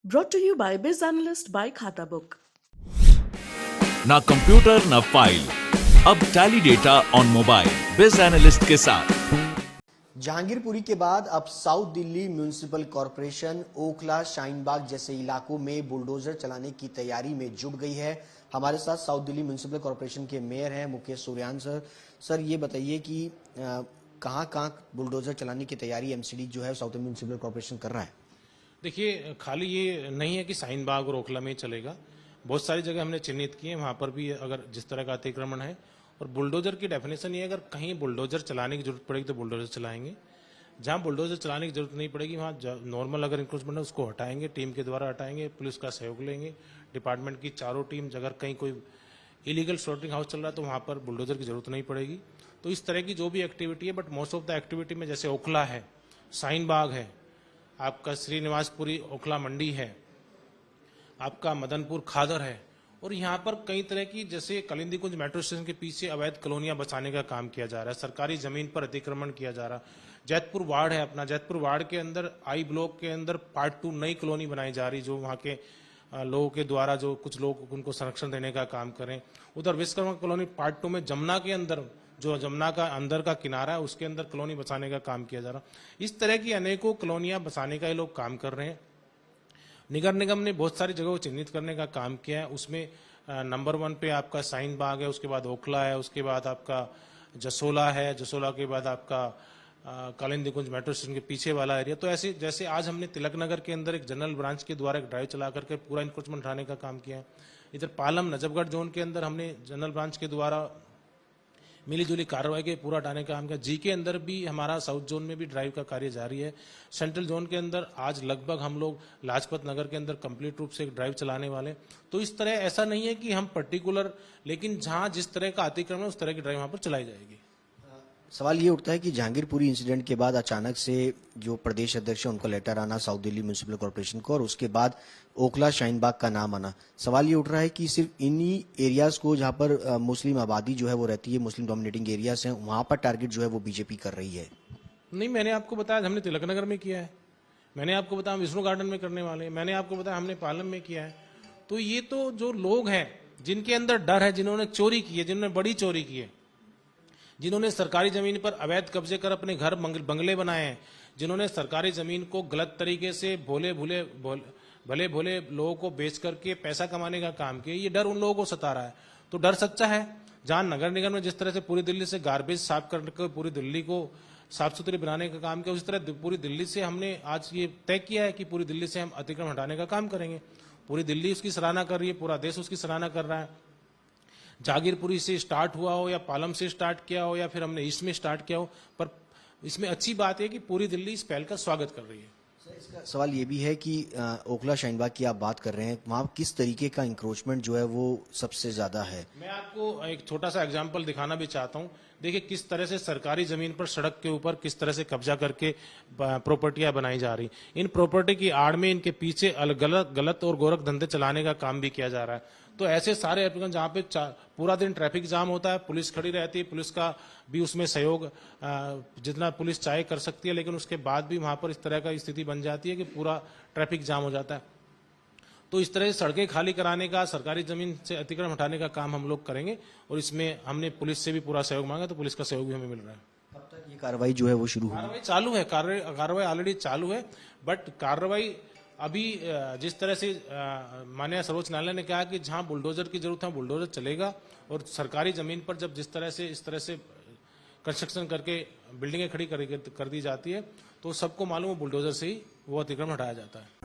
Brought to you by Biz Analyst by Khata Book. ना computer ना file, अब Tally data on mobile Biz Analyst के साथ। जहांगीरपुरी के बाद अब south Delhi municipal corporation Okhla Shaheen Bagh जैसे इलाकों में बुलडोजर चलाने की तैयारी में जुट गई है। हमारे साथ साउथ दिल्ली म्यूनिसिपल कॉरपोरेशन के मेयर हैं मुकेश सूर्यान सर। सर ये बताइए कि कहां बुलडोजर चलाने की तैयारी एमसीडी जो है साउथ दिल्ली म्यूनिसिपल कॉरपोरेशन कर रहा है? देखिए, खाली ये नहीं है कि शाहीनबाग और ओखला में ही चलेगा। बहुत सारी जगह हमने चिन्हित की है, वहां पर भी अगर जिस तरह का अतिक्रमण है। और बुलडोजर की डेफिनेशन ये है, अगर कहीं बुलडोजर चलाने की जरूरत पड़ेगी तो बुलडोजर चलाएंगे। जहां बुलडोजर चलाने की जरूरत नहीं पड़ेगी वहां नॉर्मल अगर इंक्रोचमेंट है उसको हटाएंगे, टीम के द्वारा हटाएंगे, पुलिस का सहयोग लेंगे, डिपार्टमेंट की चारों टीम। अगर कहीं कोई इलीगल स्लॉटरिंग हाउस चल रहा है तो वहां पर बुलडोजर की जरूरत नहीं पड़ेगी। तो इस तरह की जो भी एक्टिविटी है, but most of the activity में जैसे ओखला है, शाहीनबाग है, आपका श्रीनिवासपुरी ओखला मंडी है, आपका मदनपुर खादर है, और यहाँ पर कई तरह की जैसे कलिंदी कुंज मेट्रो स्टेशन के पीछे अवैध कॉलोनियां बसाने का काम किया जा रहा है, सरकारी जमीन पर अतिक्रमण किया जा रहा है। जैतपुर वार्ड है अपना, जैतपुर वार्ड के अंदर आई ब्लॉक के अंदर पार्ट 2 नई कॉलोनी बनाई जा रही, जो वहाँ के लोगों के द्वारा जो कुछ लोग उनको संरक्षण देने का काम करें। उधर विश्वकर्मा कॉलोनी पार्ट 2 में जमुना के अंदर, जो जमुना का अंदर का किनारा है उसके अंदर कॉलोनी बसाने का काम किया जा रहा। इस तरह की अनेकों कॉलोनियां बसाने का ये लोग काम कर रहे हैं। नगर निगम ने बहुत सारी जगहों को चिन्हित करने का काम किया है। उसमें नंबर 1 पे आपका शाहीनबाग है, उसके बाद ओखला है, उसके बाद आपका जसोला है, जसोला के बाद आपका कालिंदी कुंज मेट्रो स्टेशन के पीछे वाला एरिया। तो ऐसे जैसे आज हमने तिलक नगर के अंदर एक जनरल ब्रांच के द्वारा एक ड्राइव चला करके पूरा इंक्रोचमेंट हटाने का काम किया है। इधर पालम नजफगढ़ जोन के अंदर हमने जनरल ब्रांच के द्वारा मिलीजुली कार्रवाई के पूरा हटाने का काम किया। जी के अंदर भी हमारा साउथ जोन में भी ड्राइव का कार्य जारी है। सेंट्रल जोन के अंदर आज लगभग हम लोग लाजपत नगर के अंदर कंप्लीट रूप से एक ड्राइव चलाने वाले। तो इस तरह ऐसा नहीं है कि हम पर्टिकुलर, लेकिन जहां जिस तरह का अतिक्रमण है उस तरह की ड्राइव वहां पर चलाई जाएगी। सवाल ये उठता है कि जहांगीरपुरी इंसिडेंट के बाद अचानक से जो प्रदेश अध्यक्ष है उनका लेटर आना साउथ दिल्ली म्यूनिसिपल कॉर्पोरेशन को, और उसके बाद ओखला शाहीनबाग का नाम आना। सवाल ये उठ रहा है कि सिर्फ इन्हीं एरियाज को जहां पर मुस्लिम आबादी जो है वो रहती है, मुस्लिम डोमिनेटिंग एरियाज हैं, वहां पर टारगेट जो है वो बीजेपी कर रही है। नहीं, मैंने आपको बताया हमने तिलक नगर में किया है, मैंने आपको बताया विष्णु गार्डन में करने वाले, मैंने आपको बताया हमने पालम में किया है। तो ये तो जो लोग हैं जिनके अंदर डर है, जिन्होंने चोरी की है, जिन्होंने बड़ी चोरी की है, जिन्होंने सरकारी जमीन पर अवैध कब्जे कर अपने घर बंगले बनाए हैं, जिन्होंने सरकारी जमीन को गलत तरीके से भले भोले लोगों को बेच करके पैसा कमाने का काम किया, ये डर उन लोगों को सता रहा है। तो डर सच्चा है। जहां नगर निगम ने जिस तरह से पूरी दिल्ली से गार्बेज साफ करके पूरी दिल्ली को साफ सुथरी बनाने का काम किया, उसी तरह पूरी दिल्ली से हमने आज ये तय किया है कि पूरी दिल्ली से हम अतिक्रमण हटाने का काम करेंगे। पूरी दिल्ली उसकी सराहना कर रही है, पूरा देश उसकी सराहना कर रहा है। जहांगीरपुरी से स्टार्ट हुआ हो या पालम से स्टार्ट किया हो या फिर हमने ईस्ट में स्टार्ट किया हो, पर इसमें अच्छी बात है कि पूरी दिल्ली इस पहल का स्वागत कर रही है। इसका सवाल ये भी है कि ओखला शाहीनबाग की आप बात कर रहे हैं, वहाँ किस तरीके का इंक्रोचमेंट जो है वो सबसे ज्यादा है? मैं आपको एक छोटा सा एग्जांपल दिखाना भी चाहता हूं। देखिए किस तरह से सरकारी जमीन पर सड़क के ऊपर किस तरह से कब्जा करके प्रॉपर्टियां बनाई जा रही। इन प्रॉपर्टी की आड़ में इनके पीछे गलत और गोरख धंधे चलाने का काम भी किया जा रहा है। तो ऐसे सारे एप्लीकेशन जहाँ पे पूरा दिन ट्रैफिक जाम होता है, पुलिस खड़ी रहती है, पुलिस का भी उसमें सहयोग जितना पुलिस चाहे कर सकती है, लेकिन उसके बाद भी वहां पर इस तरह का स्थिति बन जाती है कि पूरा ट्रैफिक जाम हो जाता है। तो इस तरह से सड़कें खाली कराने का, सरकारी जमीन से अतिक्रमण हटाने का काम हम लोग करेंगे, और इसमें हमने पुलिस से भी पूरा सहयोग मांगा, तो पुलिस का सहयोग भी हमें मिल रहा है। कब तक ये कार्रवाई जो है वो शुरू होगी? कार्रवाई चालू है, कार्रवाई ऑलरेडी चालू है, बट कार्रवाई अभी जिस तरह से माननीय सर्वोच्च न्यायालय ने कहा कि जहां बुलडोजर की जरूरत है बुलडोजर चलेगा, और सरकारी जमीन पर जब जिस तरह से इस तरह से कंस्ट्रक्शन करके बिल्डिंगें खड़ी कर दी जाती है, तो सबको मालूम है बुलडोजर से ही वो अतिक्रमण हटाया जाता है।